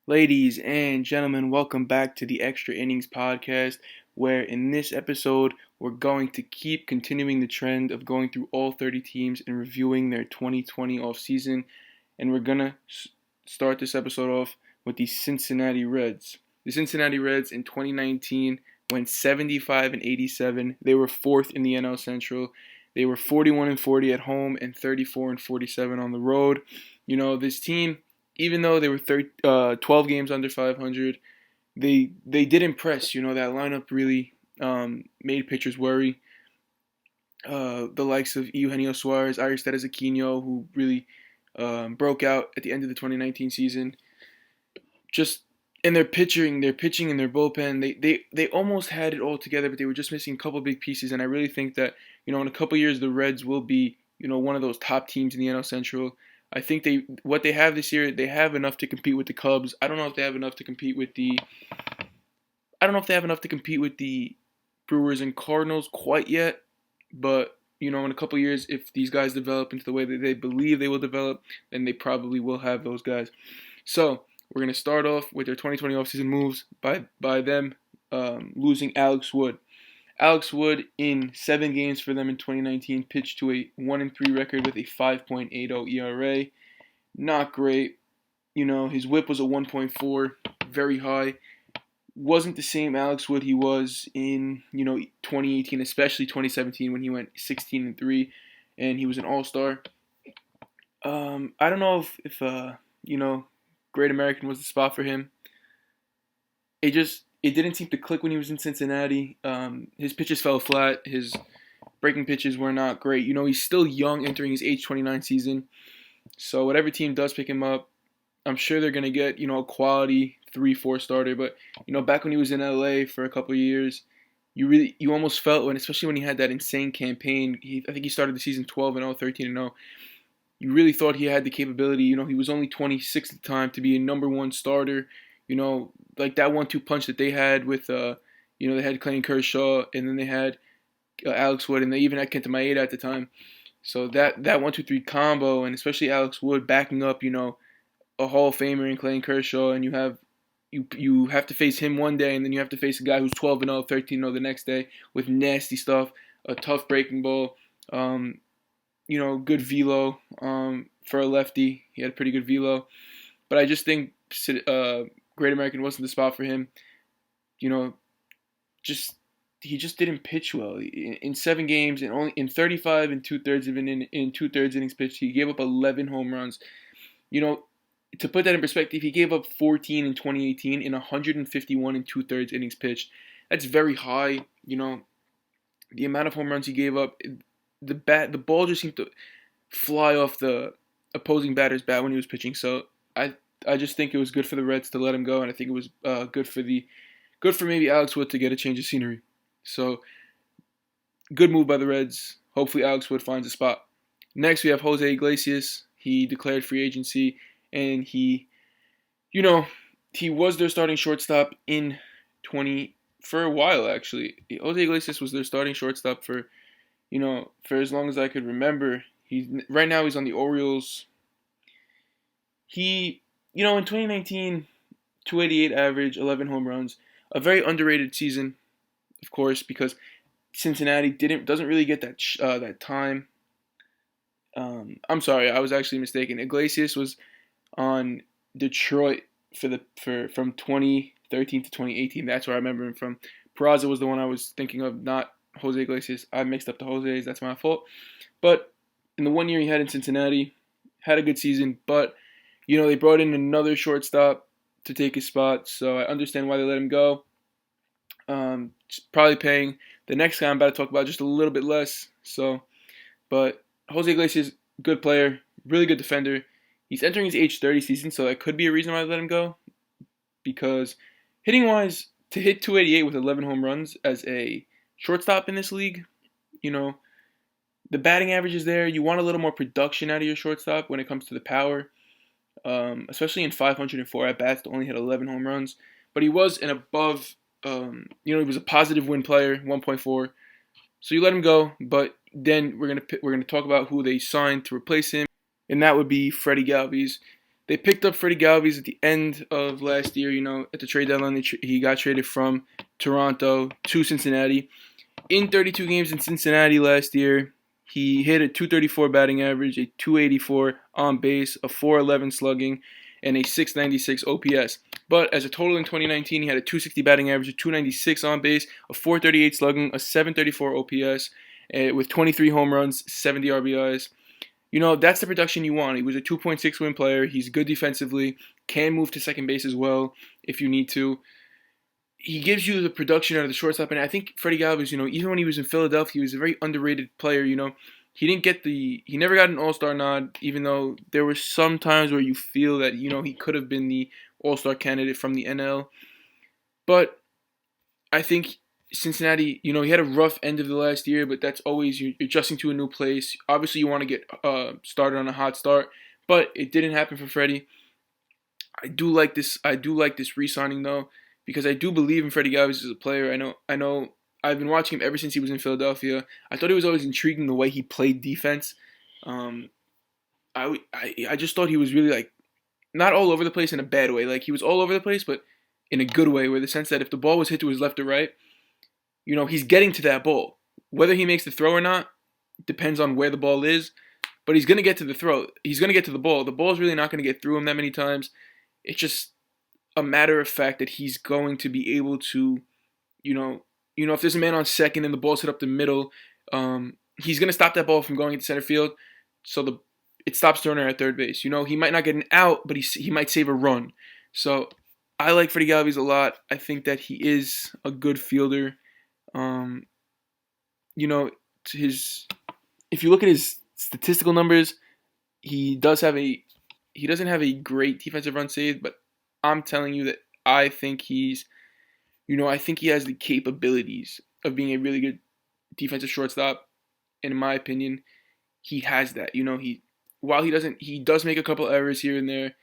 Ladies and gentlemen, welcome back to the Extra Innings Podcast, where in this episode, we're going to keep continuing the trend of going through all 30 teams and reviewing their 2020 offseason. And we're going to start this episode off with the Cincinnati Reds. The Cincinnati Reds in 2019 went 75 and 87. They were fourth in the NL Central. They were 41 and 40 at home and 34 and 47 on the road. You know, this team, even though they were 12 games under 500, they did impress. You know, that lineup really made pitchers worry. The likes of Eugenio Suarez, Aristides Aquino, who really broke out at the end of the 2019 season. Just in their pitching and their bullpen, they almost had it all together, but they were just missing a couple big pieces. And I really think that, you know, in a couple years, the Reds will be, you know, one of those top teams in the NL Central. I think what they have this year, they have enough to compete with the Cubs. I don't know if they have enough to compete with the Brewers and Cardinals quite yet, but you know, in a couple years, if these guys develop into the way that they believe they will develop, then they probably will have those guys. So we're gonna start off with their 2020 offseason moves by them losing Alex Wood. Alex Wood, in 7 games for them in 2019, pitched to a 1-3 record with a 5.80 ERA. Not great. You know, his whip was a 1.4, very high. Wasn't the same Alex Wood he was in, you know, 2018, especially 2017 when he went 16-3 and he was an all-star. I don't know if you know, Great American was the spot for him. It didn't seem to click when he was in Cincinnati. His pitches fell flat. His breaking pitches were not great. You know, he's still young, entering his age 29 season. So whatever team does pick him up, I'm sure they're going to get, you know, a quality 3-4 starter. But, you know, back when he was in LA for a couple of years, you almost felt especially when he had that insane campaign. I think he started the season 12-0, 13-0. You really thought he had the capability. You know, he was only 26 at the time to be a number one starter. You know, like that 1-2 punch that they had with, you know, they had Clayton Kershaw, and then they had Alex Wood, and they even had Kenta Maeda at the time. So that 1-2-3 combo, and especially Alex Wood backing up, you know, a Hall of Famer in Clayton Kershaw, and you have to face him one day, and then you have to face a guy who's 12-0, 13-0 the next day with nasty stuff, a tough breaking ball, you know, good velo for a lefty. He had a pretty good velo, but I just think Great American wasn't the spot for him. You know, he just didn't pitch well. In 7 games and only in 35 and 2/3 of in 2/3 innings pitched, he gave up 11 home runs. You know, to put that in perspective, he gave up 14 in 2018 in 151 and 2/3 innings pitched. That's very high. You know, the amount of home runs he gave up, the ball just seemed to fly off the opposing batter's bat when he was pitching. So I just think it was good for the Reds to let him go, and I think it was good for maybe Alex Wood to get a change of scenery. So good move by the Reds. Hopefully Alex Wood finds a spot. Next we have Jose Iglesias. He declared free agency, and he was their starting shortstop for a while actually. Jose Iglesias was their starting shortstop for as long as I could remember. Right now he's on the Orioles. In 2019, 288 average, 11 home runs. A very underrated season, of course, because Cincinnati doesn't really get that time. I'm sorry, I was actually mistaken. Iglesias was on Detroit from 2013 to 2018. That's where I remember him from. Peraza was the one I was thinking of, not Jose Iglesias. I mixed up the Jose's. That's my fault. But in the 1 year he had in Cincinnati, had a good season, but you know, they brought in another shortstop to take his spot, so I understand why they let him go. Probably paying the next guy I'm about to talk about just a little bit less. But Jose Iglesias, good player, really good defender. He's entering his age 30 season, so that could be a reason why they let him go. Because hitting-wise, to hit 288 with 11 home runs as a shortstop in this league, you know, the batting average is there. You want a little more production out of your shortstop when it comes to the power. Especially in 504 at-bats to only hit 11 home runs. But he was an above, he was a positive win player, 1.4. So you let him go, but then we're gonna talk about who they signed to replace him, and that would be Freddie Galvis. They picked up Freddie Galvis at the end of last year. At the trade deadline, he got traded from Toronto to Cincinnati. In 32 games in Cincinnati last year, he hit a .234 batting average, a .284 on base, a .411 slugging, and a .696 OPS. But as a total in 2019, he had a .260 batting average, a .296 on base, a .438 slugging, a .734 OPS, with 23 home runs, 70 RBIs. That's the production you want. He was a 2.6 win player. He's good defensively, can move to second base as well if you need to. He gives you the production out of the shortstop, and I think Freddie Galvis, even when he was in Philadelphia, he was a very underrated player. He never got an All-Star nod, even though there were some times where you feel that he could have been the All-Star candidate from the NL. But I think Cincinnati, he had a rough end of the last year, but that's always you're adjusting to a new place. Obviously, you want to get started on a hot start, but it didn't happen for Freddie. I do like this re-signing though, because I do believe in Freddie Galvis as a player. I know. I've been watching him ever since he was in Philadelphia. I thought he was always intriguing the way he played defense. I just thought he was really not all over the place in a bad way. He was all over the place, but in a good way, where the sense that if the ball was hit to his left or right, he's getting to that ball. Whether he makes the throw or not depends on where the ball is, but he's going to get to the throw. He's going to get to the ball. The ball's really not going to get through him that many times. It's just a matter of fact that he's going to be able to, if there's a man on second and the ball's hit up the middle, he's going to stop that ball from going into center field, so it stops Turner at third base. He might not get an out, but he might save a run. So I like Freddie Galvis a lot. I think that he is a good fielder. If you look at his statistical numbers, he doesn't have a great defensive run saved, but I'm telling you that I think he has the capabilities of being a really good defensive shortstop. And in my opinion, he has that. While he does make a couple errors here and there,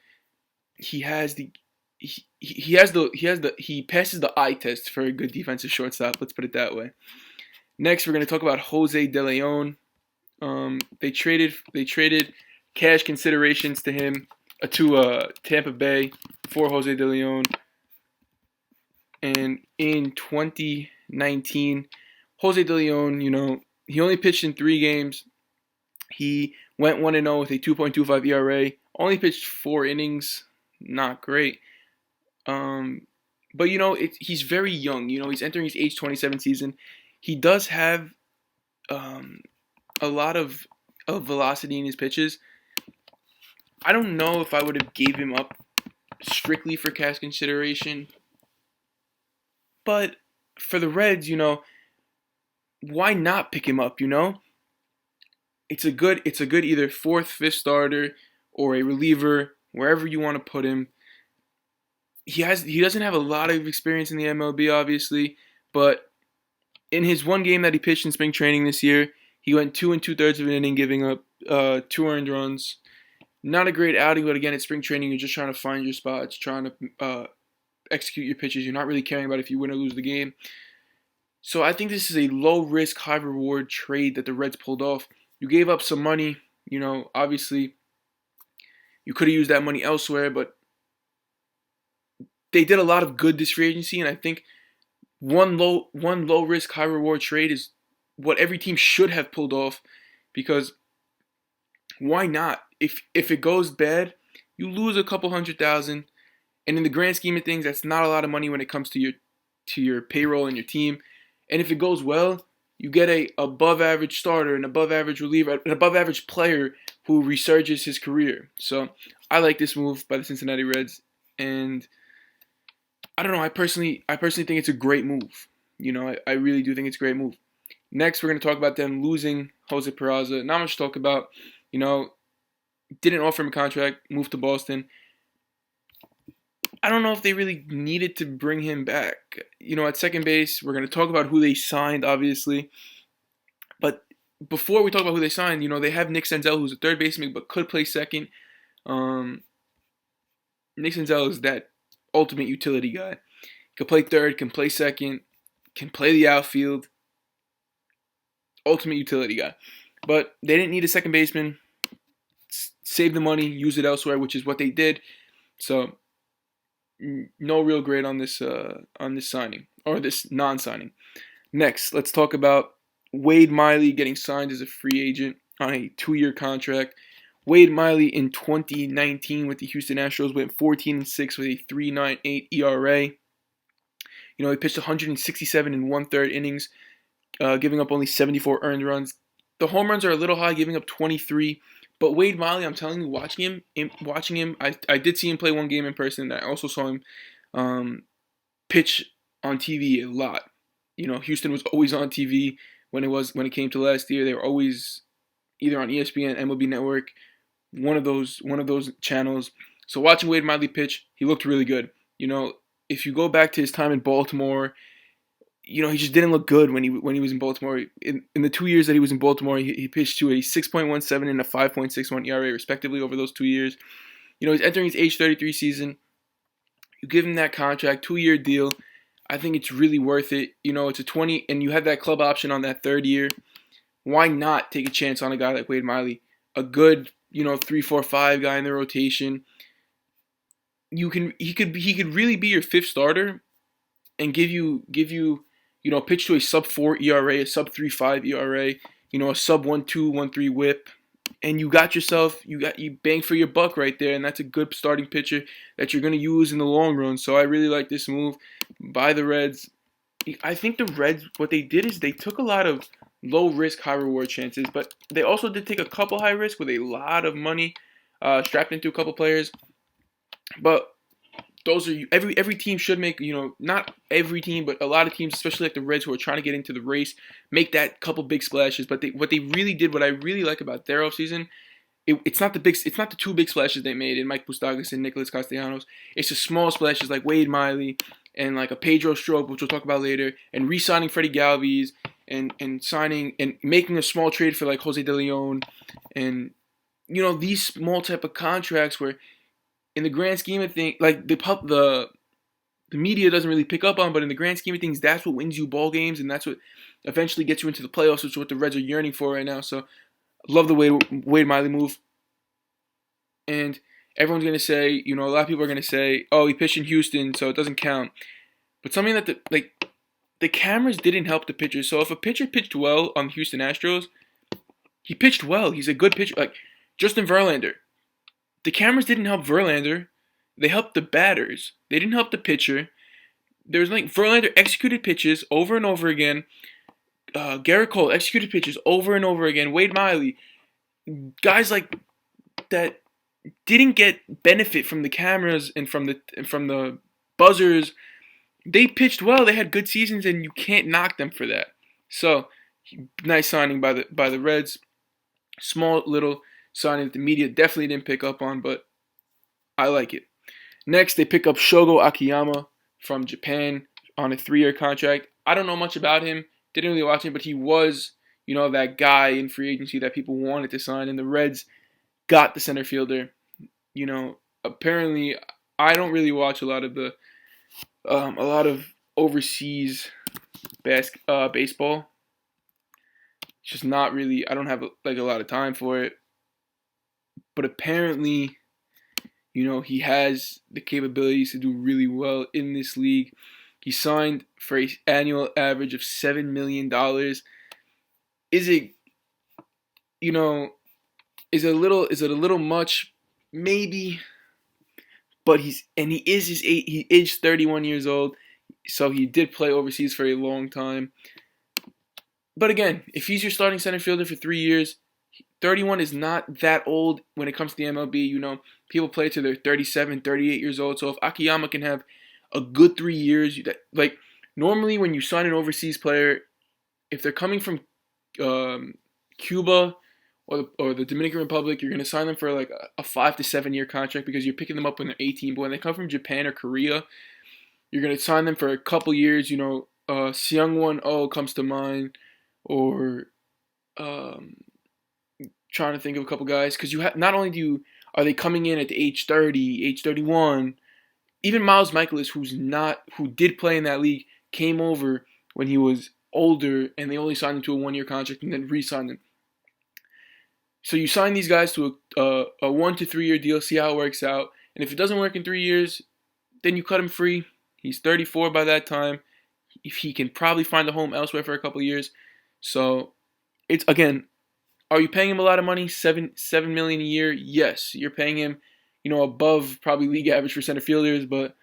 he passes the eye test for a good defensive shortstop. Let's put it that way. Next, we're going to talk about Jose De Leon. They traded cash considerations to him to Tampa Bay for Jose De Leon. And in 2019, Jose De Leon, he only pitched in 3 games. He went 1-0 with a 2.25 ERA. Only pitched 4 innings. Not great. But he's very young. He's entering his age 27 season. He does have a lot of velocity in his pitches. I don't know if I would have gave him up strictly for cash consideration. But for the Reds, why not pick him up, It's a good either 4th, 5th starter or a reliever, wherever you want to put him. He doesn't have a lot of experience in the MLB, obviously, but in his one game that he pitched in spring training this year, he went 2 2/3 of an inning, giving up 2 earned runs. Not a great outing, but again, it's spring training. You're just trying to find your spots, trying to execute your pitches. You're not really caring about if you win or lose the game. So I think this is a low-risk, high-reward trade that the Reds pulled off. You gave up some money. Obviously, you could have used that money elsewhere, but they did a lot of good this free agency, and I think one low-risk, high-reward trade is what every team should have pulled off, because why not? If it goes bad, you lose a couple $100,000, and in the grand scheme of things, that's not a lot of money when it comes to your payroll and your team. And if it goes well, you get a above-average starter, an above-average reliever, an above-average player who resurges his career. So I like this move by the Cincinnati Reds, and I don't know. I personally think it's a great move. I really do think it's a great move. Next, we're going to talk about them losing Jose Peraza. Not much to talk about. Didn't offer him a contract, moved to Boston. I don't know if they really needed to bring him back. At second base, we're going to talk about who they signed, obviously. But before we talk about who they signed, they have Nick Senzel, who's a third baseman, but could play second. Nick Senzel is that ultimate utility guy. Can play third, can play second, can play the outfield. Ultimate utility guy. But they didn't need a second baseman. save the money, use it elsewhere, which is what they did. So no real grade on this signing or this non-signing. Next, let's talk about Wade Miley getting signed as a free agent on a 2-year contract. Wade Miley in 2019 with the Houston Astros went 14-6 with a 3.98 ERA. He pitched 167 and 1/3 innings, giving up only 74 earned runs. The home runs are a little high, giving up 23. But Wade Miley, I'm telling you, watching him, I did see him play one game in person. I also saw him pitch on TV a lot. Houston was always on TV when it came to last year. They were always either on ESPN, MLB Network, one of those channels. So watching Wade Miley pitch, he looked really good. If you go back to his time in Baltimore, he just didn't look good when he was in Baltimore. In the 2 years that he was in Baltimore, he pitched to a 6.17 and a 5.61 ERA respectively over those 2 years. He's entering his age 33 season. You give him that contract, 2-year deal. I think it's really worth it. It's a 20, and you have that club option on that 3rd year. Why not take a chance on a guy like Wade Miley? A good, 3, 4, 5 guy in the rotation. He could really be your 5th starter and give you pitch to a sub-4 ERA, a sub-3.5 ERA, a sub-1.2, 1.3 WHIP, and you bang for your buck right there, and that's a good starting pitcher that you're going to use in the long run. So I really like this move by the Reds. I think the Reds, what they did is they took a lot of low-risk, high-reward chances, but they also did take a couple high-risk with a lot of money strapped into a couple players. But those are every team should make, not every team, but a lot of teams, especially like the Reds who are trying to get into the race, make that couple big splashes. But what they really did, what I really like about their offseason, it's not the 2 big splashes they made in Mike Moustakas and Nicholas Castellanos. It's the small splashes like Wade Miley and like a Pedro Strop, which we'll talk about later, and re-signing Freddie Galvis and signing and making a small trade for like Jose De Leon, and these small type of contracts where, in the grand scheme of things, like the media doesn't really pick up on, but in the grand scheme of things, that's what wins you ball games, and that's what eventually gets you into the playoffs, which is what the Reds are yearning for right now. So, I love the Wade Miley move. And everyone's gonna say, a lot of people are gonna say, "Oh, he pitched in Houston, so it doesn't count." But something that the cameras didn't help the pitcher. So if a pitcher pitched well on the Houston Astros, he pitched well. He's a good pitcher, like Justin Verlander. The cameras didn't help Verlander. They helped the batters. They didn't help the pitcher. There's Verlander executed pitches over and over again. Garrett Cole executed pitches over and over again. Wade Miley, guys like that didn't get benefit from the cameras and from the buzzers. They pitched well. They had good seasons, and you can't knock them for that. So, nice signing by the Reds. Small little signing that the media definitely didn't pick up on, but I like it. Next, they pick up Shogo Akiyama from Japan on a 3-year contract. I don't know much about him. Didn't really watch him, but he was, that guy in free agency that people wanted to sign, and the Reds got the center fielder. Apparently, I don't really watch a lot of overseas baseball. It's just not really. I don't have a lot of time for it. But apparently, he has the capabilities to do really well in this league. He signed for an annual average of $7 million. Is it a little much? Maybe. But he is 31 years old, so he did play overseas for a long time. But again, if he's your starting center fielder for 3 years, 31 is not that old when it comes to the MLB. People play to their 37, 38 years old. So if Akiyama can have a good 3 years, normally when you sign an overseas player, if they're coming from Cuba or the Dominican Republic, you're going to sign them for like a 5 to 7 year contract because you're picking them up when they're 18. But when they come from Japan or Korea, you're going to sign them for a couple years. Seung-won Oh comes to mind, or trying to think of a couple guys, because not only are they coming in at the age 30, age 31, even Miles Michaelis, who did play in that league, came over when he was older, and they only signed him to a 1-year contract and then re-signed him. So you sign these guys to a 1 to 3 year deal, see how it works out. And if it doesn't work in 3 years, then you cut him free. He's 34 by that time. If he can probably find a home elsewhere for a couple of years. So it's, again, are you paying him a lot of money? $7 million a year? Yes, you're paying him, above probably league average for center fielders. But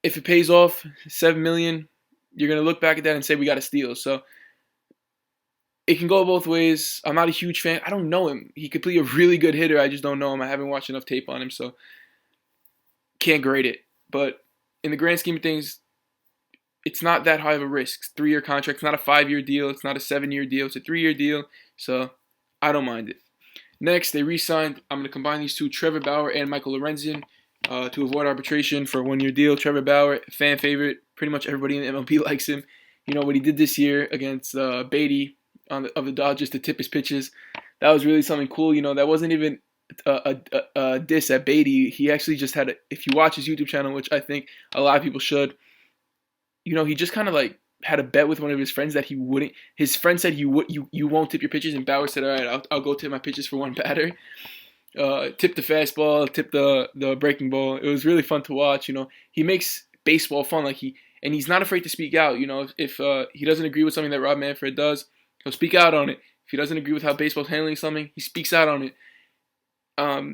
if it pays off, $7 million, you're gonna look back at that and say we got a steal. So it can go both ways. I'm not a huge fan. I don't know him. He could be a really good hitter. I just don't know him. I haven't watched enough tape on him, so can't grade it. But in the grand scheme of things, it's not that high of a risk. 3-year contract. It's not a 5-year deal. It's not a 7-year deal. It's a 3-year deal. So I don't mind it. Next, they re-signed. I'm going to combine these two, Trevor Bauer and Michael Lorenzen, to avoid arbitration for a 1-year deal. Trevor Bauer, fan favorite. Pretty much everybody in the MLB likes him. You know what he did this year against Beatty of the Dodgers to tip his pitches. That was really something cool. That wasn't even a diss at Beatty. He actually just had if you watch his YouTube channel, which I think a lot of people should, he just kind of like had a bet with one of his friends that he wouldn't. His friend said you won't tip your pitches, and Bauer said, all right, I'll go tip my pitches for one batter. Tip the fastball, tip the breaking ball. It was really fun to watch. He makes baseball fun. And he's not afraid to speak out. If he doesn't agree with something that Rob Manfred does, he'll speak out on it. If he doesn't agree with how baseball's handling something, he speaks out on it.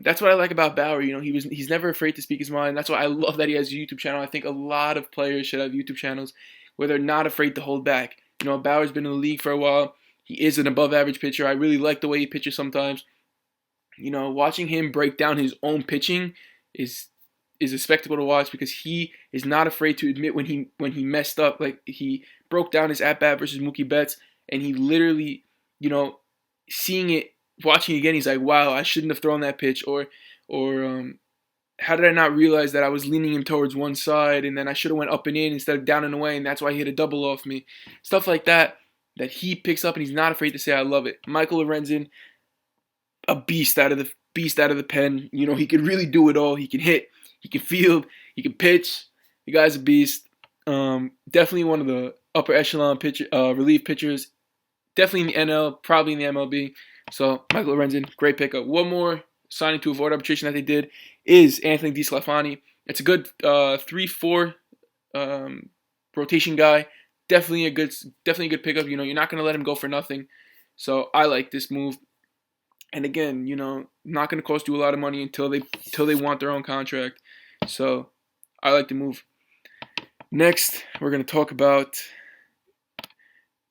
That's what I like about Bauer. He's never afraid to speak his mind. That's why I love that he has a YouTube channel. I think a lot of players should have YouTube channels where they're not afraid to hold back. Bauer's been in the league for a while. He is an above-average pitcher. I really like the way he pitches sometimes. Watching him break down his own pitching is a spectacle to watch because he is not afraid to admit when he messed up. Like, he broke down his at-bat versus Mookie Betts, and he literally, seeing it, watching it again, he's like, wow, I shouldn't have thrown that pitch, or how did I not realize that I was leaning him towards one side, and then I should have went up and in instead of down and away, and that's why he hit a double off me. Stuff like that he picks up, and he's not afraid to say, I love it. Michael Lorenzen, a beast out of the pen. He could really do it all. He can hit, he can field, he can pitch. The guy's a beast. Definitely one of the upper echelon relief pitchers. Definitely in the NL, probably in the MLB. So Michael Lorenzen, great pickup. One more signing to avoid arbitration that they did is Anthony DeSclafani. It's a good 3-4 rotation guy. Definitely a good pickup. You're not gonna let him go for nothing. So I like this move. And again, not going to cost you a lot of money until they want their own contract. So I like the move. Next, we're going to talk about,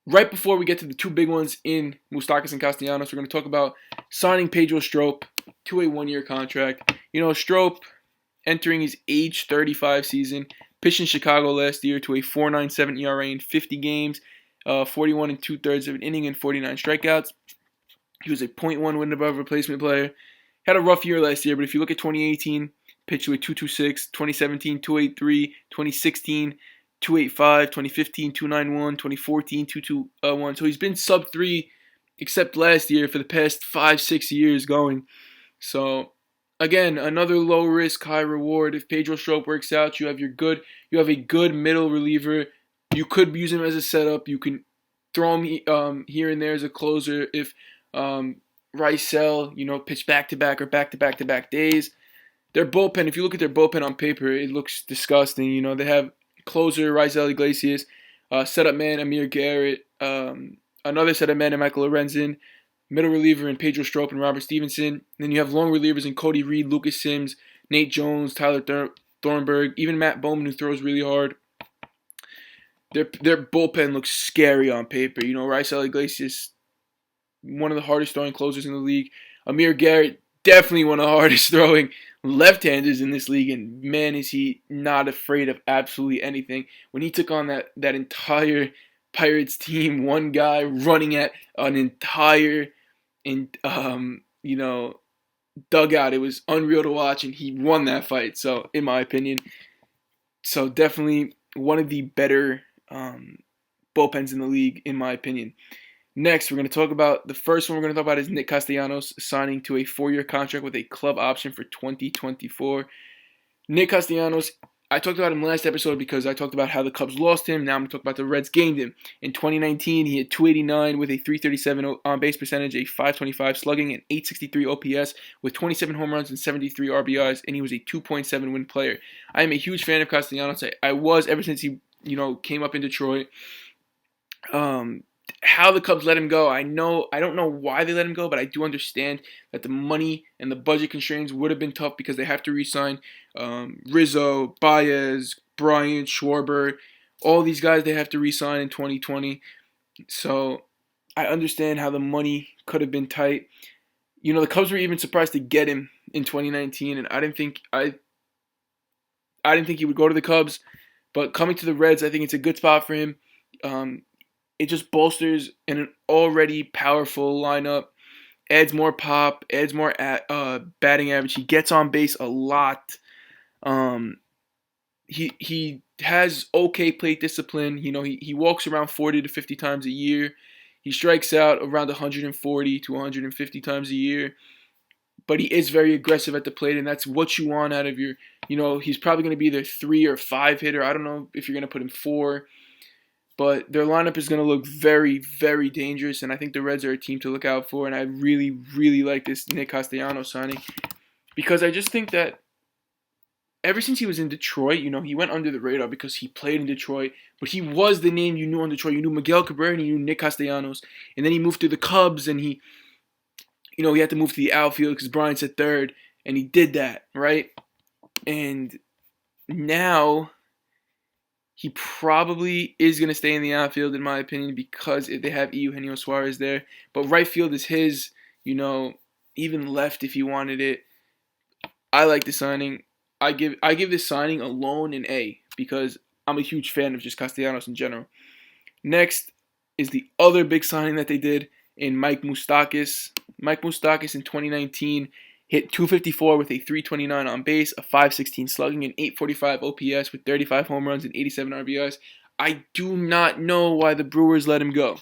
right before we get to the two big ones in Moustakas and Castellanos, we're going to talk about signing Pedro Strop to a 1-year contract. Strop entering his age 35 season, pitched in Chicago last year to a 4.97 ERA in 50 games, 41 2/3 of an inning and 49 strikeouts. He was a .1 win above replacement player. Had a rough year last year, but if you look at 2018, pitched to a 2.26, 2017, 2.83, 2016, 2.85, 2015, 2.91, 2014, 2.21. So he's been sub 3 except last year for the past 5-6 years going. So again, another low risk, high reward. If Pedro Strop works out, you have a good middle reliever. You could use him as a setup. You can throw him here and there as a closer if Rysel, pitch back-to-back or back-to-back days. Their bullpen, if you look at their bullpen on paper, it looks disgusting. They have closer Rysel Iglesias, setup man Amir Garrett, another setup man in Michael Lorenzen, middle reliever in Pedro Strop and Robert Stevenson. And then you have long relievers in Cody Reed, Lucas Sims, Nate Jones, Tyler Thornburg, even Matt Bowman, who throws really hard. Their bullpen looks scary on paper. Rysel Iglesias, one of the hardest throwing closers in the league. Amir Garrett, definitely one of the hardest throwing left-handers in this league, and man, is he not afraid of absolutely anything. When he took on that entire Pirates team, one guy running at an entire dugout, it was unreal to watch, and he won that fight. So, in my opinion, definitely one of the better bullpens in the league, in my opinion. Next, we're going to talk about, the first one we're going to talk about is Nick Castellanos signing to a 4-year contract with a club option for 2024. Nick Castellanos, I talked about him last episode because I talked about how the Cubs lost him. Now I'm going to talk about the Reds gained him. In 2019, he had 289 with a 337 on-base percentage, a 525 slugging, and 863 OPS with 27 home runs and 73 RBIs, and he was a 2.7 win player. I am a huge fan of Castellanos. I was ever since he came up in Detroit. How the Cubs let him go, I don't know why they let him go, but I do understand that the money and the budget constraints would have been tough because they have to re-sign Rizzo, Baez, Bryant, Schwarber, all these guys they have to re-sign in 2020. So I understand how the money could have been tight. The Cubs were even surprised to get him in 2019, and I didn't think he would go to the Cubs, but coming to the Reds, I think it's a good spot for him. It just bolsters an already powerful lineup, adds more pop, adds more batting average. He gets on base a lot. He has okay plate discipline. He walks around 40 to 50 times a year. He strikes out around 140 to 150 times a year. But he is very aggressive at the plate, and that's what you want out of your, he's probably going to be their 3 or 5 hitter. I don't know if you're going to put him 4. But their lineup is going to look very, very dangerous, and I think the Reds are a team to look out for, and I really, really like this Nick Castellanos signing because I just think that ever since he was in Detroit, he went under the radar because he played in Detroit, but he was the name you knew on Detroit. You knew Miguel Cabrera and you knew Nick Castellanos, and then he moved to the Cubs, and he had to move to the outfield because Bryant's at third, and he did that, right? And now he probably is going to stay in the outfield, in my opinion, because they have Eugenio Suarez there. But right field is his, even left if you wanted it. I like the signing. I give this signing a lone an A because I'm a huge fan of just Castellanos in general. Next is the other big signing that they did in Mike Moustakas. Mike Moustakas in 2019 hit 254 with a 329 on base, a 516 slugging, and 845 OPS with 35 home runs and 87 RBIs. I do not know why the Brewers let him go.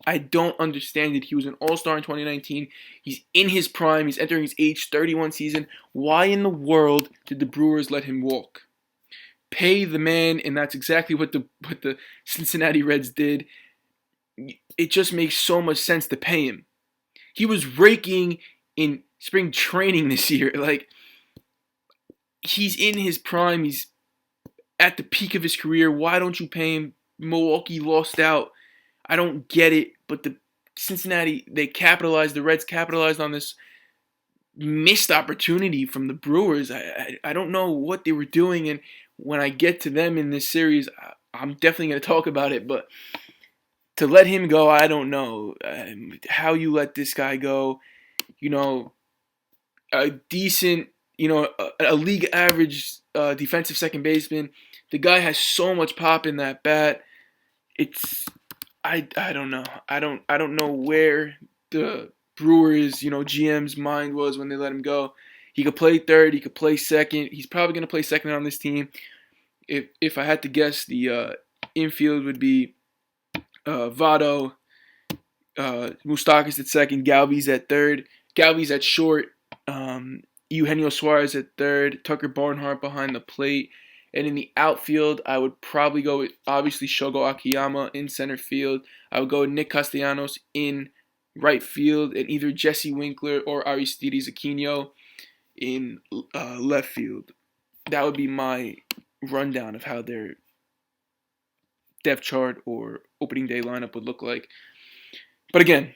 I don't understand it. He was an all-star in 2019. He's in his prime. He's entering his age 31 season. Why in the world did the Brewers let him walk? Pay the man, and that's exactly what the Cincinnati Reds did. It just makes so much sense to pay him. He was raking in spring training this year. He's in his prime. He's at the peak of his career. Why don't you pay him? Milwaukee lost out. I don't get it. But the Reds capitalized on this missed opportunity from the Brewers. I don't know what they were doing. And when I get to them in this series, I'm definitely going to talk about it. But to let him go, I don't know. How you let this guy go, a decent, a league average defensive second baseman. The guy has so much pop in that bat. I don't know. I don't know where the Brewers, GM's mind was when they let him go. He could play third. He could play second. He's probably going to play second on this team. If I had to guess, the infield would be Votto, Moustakas at second, Galvis at third, Galvis at short, Eugenio Suarez at third, Tucker Barnhart behind the plate. And in the outfield, I would probably go with, obviously, Shogo Akiyama in center field. I would go with Nick Castellanos in right field, and either Jesse Winkler or Aristides Aquino in left field. That would be my rundown of how their depth chart or opening day lineup would look like. But again,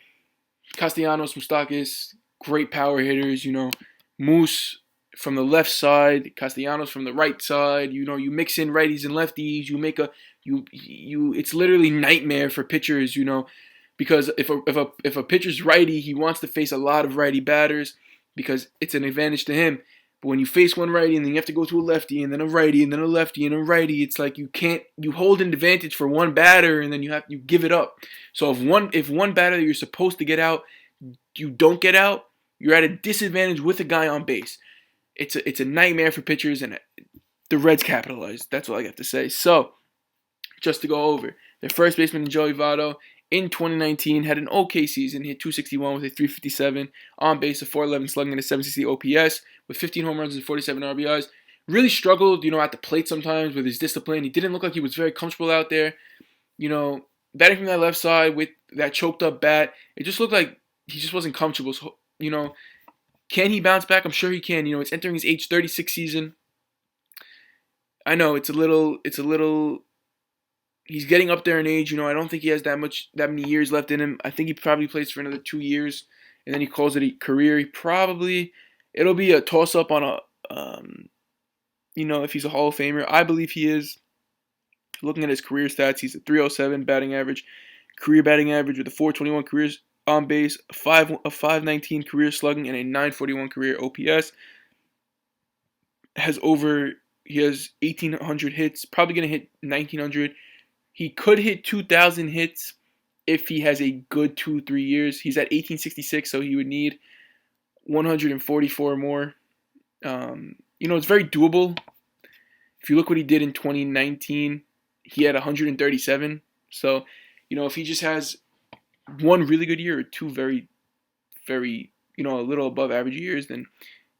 Castellanos, Moustakas, great power hitters, Moose from the left side, Castellanos from the right side. You mix in righties and lefties. You make it's literally nightmare for pitchers. Because if a pitcher's righty, he wants to face a lot of righty batters because it's an advantage to him. But when you face one righty and then you have to go to a lefty and then a righty and then a lefty and a righty, it's like you hold an advantage for one batter and then you give it up. So if one batter that you're supposed to get out, you don't get out, you're at a disadvantage with a guy on base. It's a nightmare for pitchers, and the Reds capitalized. That's all I got to say. So, just to go over, their first baseman, Joey Votto, in 2019 had an okay season. He hit 261 with a 357 on base, a 411 slugging, and a 760 OPS with 15 home runs and 47 RBIs. really struggled, at the plate sometimes with his discipline. He didn't look like he was very comfortable out there. Batting from that left side with that choked up bat, it just looked like he just wasn't comfortable. So, can he bounce back? I'm sure he can. It's entering his age 36 season. I know it's a little. He's getting up there in age. I don't think he has that many years left in him. I think he probably plays for another 2 years, and then he calls it a career. It'll be a toss up on if he's a Hall of Famer. I believe he is. Looking at his career stats, he's a 307 batting average, career batting average with a 421 career on base, a 519 career slugging, and a 941 career OPS. He has 1,800 hits, probably going to hit 1,900. He could hit 2,000 hits if he has a good 2-3 years. He's at 1,866, so he would need 144 more. It's very doable. If you look what he did in 2019, he had 137. So, if he just has one really good year or two very, very, a little above average years, then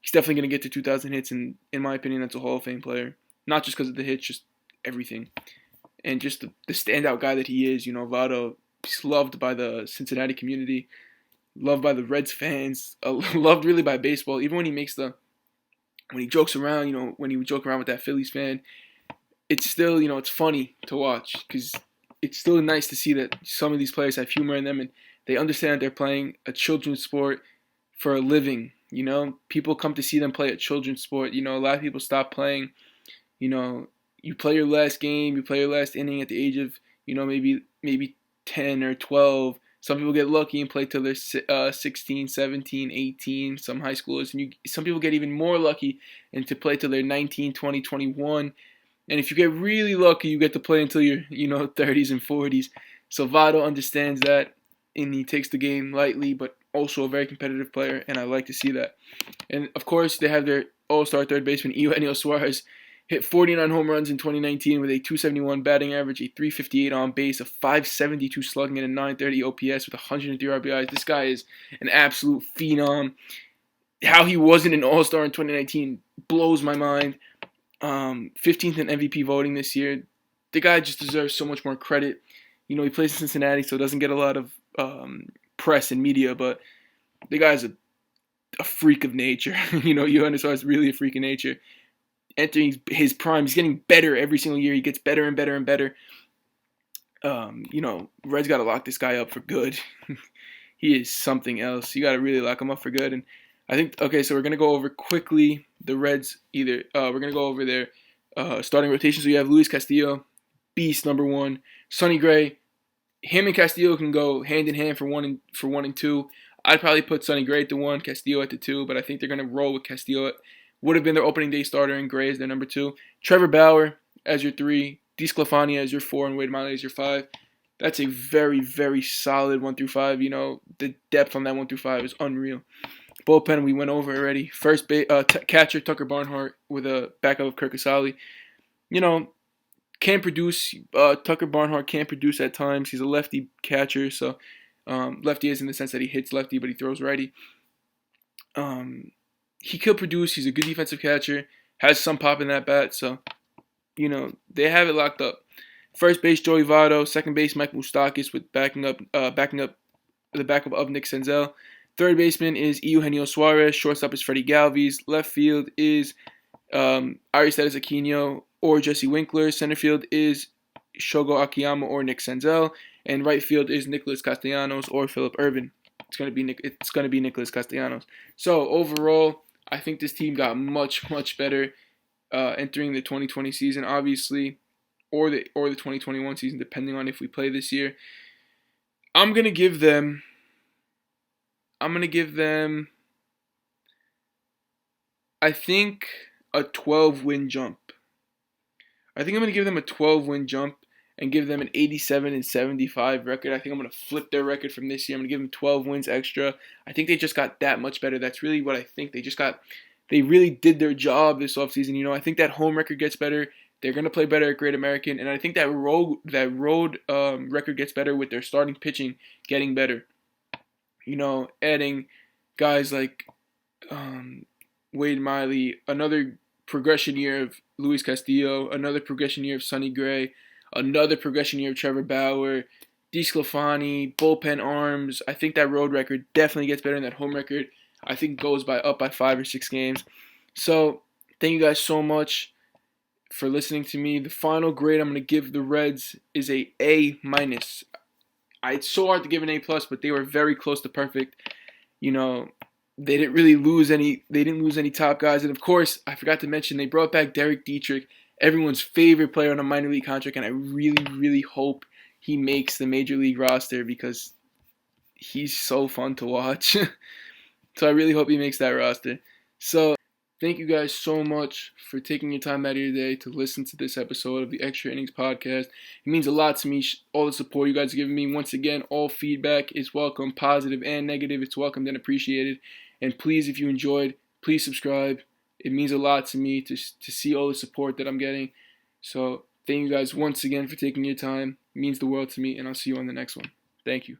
he's definitely going to get to 2,000 hits. And in my opinion, that's a Hall of Fame player. Not just because of the hits, just everything. And just the standout guy that he is. Votto, he's loved by the Cincinnati community, loved by the Reds fans, loved really by baseball. Even when he jokes around, when he would joke around with that Phillies fan, it's still, it's funny to watch because it's still nice to see that some of these players have humor in them and they understand they're playing a children's sport for a living. People come to see them play a children's sport. A lot of people stop playing. You play your last game, you play your last inning at the age of, maybe 10 or 12. Some people get lucky and play till they're 16, 17, 18, some high schoolers. And some people get even more lucky and to play till they're 19, 20, 21. And if you get really lucky, you get to play until you're, 30s and 40s. So Votto understands that, and he takes the game lightly, but also a very competitive player, and I like to see that. And, of course, they have their all-star third baseman, Eugenio Suarez, hit 49 home runs in 2019 with a 271 batting average, a 358 on base, a 572 slugging, and a 930 OPS with 103 RBIs. This guy is an absolute phenom. How he wasn't an all-star in 2019 blows my mind. 15th in MVP voting this year. The guy just deserves so much more credit. He plays in Cincinnati, so doesn't get a lot of press and media, but the guy's a freak of nature. Yoenis Suarez is really a freak of nature. Entering his prime, he's getting better every single year. He gets better and better and better. Reds got to lock this guy up for good. He is something else. You got to really lock him up for good. And I think, so we're going to go over quickly the Reds. We're going to go over their starting rotation. So you have Luis Castillo, beast number one. Sonny Gray, him and Castillo can go hand in hand for one and two. I'd probably put Sonny Gray at the 1, Castillo at the 2, but I think they're going to roll with Castillo. Would have been their opening day starter, and Gray as their number 2. Trevor Bauer as your 3, DeSclafani as your 4, and Wade Miley as your 5. That's a very, very solid 1 through 5. The depth on that 1 through 5 is unreal. Bullpen we went over already. First catcher Tucker Barnhart with a backup of Kirk Casale. Can produce. Tucker Barnhart can produce at times. He's a lefty catcher, so lefty is in the sense that he hits lefty, but he throws righty. He could produce. He's a good defensive catcher. Has some pop in that bat, so they have it locked up. First base Joey Votto. Second base Mike Moustakas with backing up the backup of Nick Senzel. Third baseman is Eugenio Suarez. Shortstop is Freddie Galvis. Left field is Aristides Aquino or Jesse Winkler. Center field is Shogo Akiyama or Nick Senzel. And right field is Nicholas Castellanos or Phillip Ervin. It's going to be Nicholas Castellanos. So overall, I think this team got much, much better entering the 2020 season, obviously, or the 2021 season, depending on if we play this year. I'm going to give them, I think, a 12-win jump. I think I'm going to give them a 12-win jump and give them an 87-75 record. I think I'm going to flip their record from this year. I'm going to give them 12 wins extra. I think they just got that much better. That's really what I think. They really did their job this offseason. I think that home record gets better. They're going to play better at Great American. And I think that road record gets better with their starting pitching getting better. Adding guys like Wade Miley, another progression year of Luis Castillo, another progression year of Sonny Gray, another progression year of Trevor Bauer, DeSclafani, bullpen arms. I think that road record definitely gets better than that home record. I think goes up by 5 or 6 games. So thank you guys so much for listening to me. The final grade I'm going to give the Reds is a A-. It's so hard to give an A+, but they were very close to perfect. They didn't really lose any. They didn't lose any top guys, and of course, I forgot to mention they brought back Derek Dietrich, everyone's favorite player on a minor league contract, and I really, really hope he makes the major league roster because he's so fun to watch. So I really hope he makes that roster. So thank you guys so much for taking your time out of your day to listen to this episode of the Extra Innings Podcast. It means a lot to me, all the support you guys are giving me. Once again, all feedback is welcome, positive and negative. It's welcomed and appreciated. And please, if you enjoyed, please subscribe. It means a lot to me to see all the support that I'm getting. So thank you guys once again for taking your time. It means the world to me, and I'll see you on the next one. Thank you.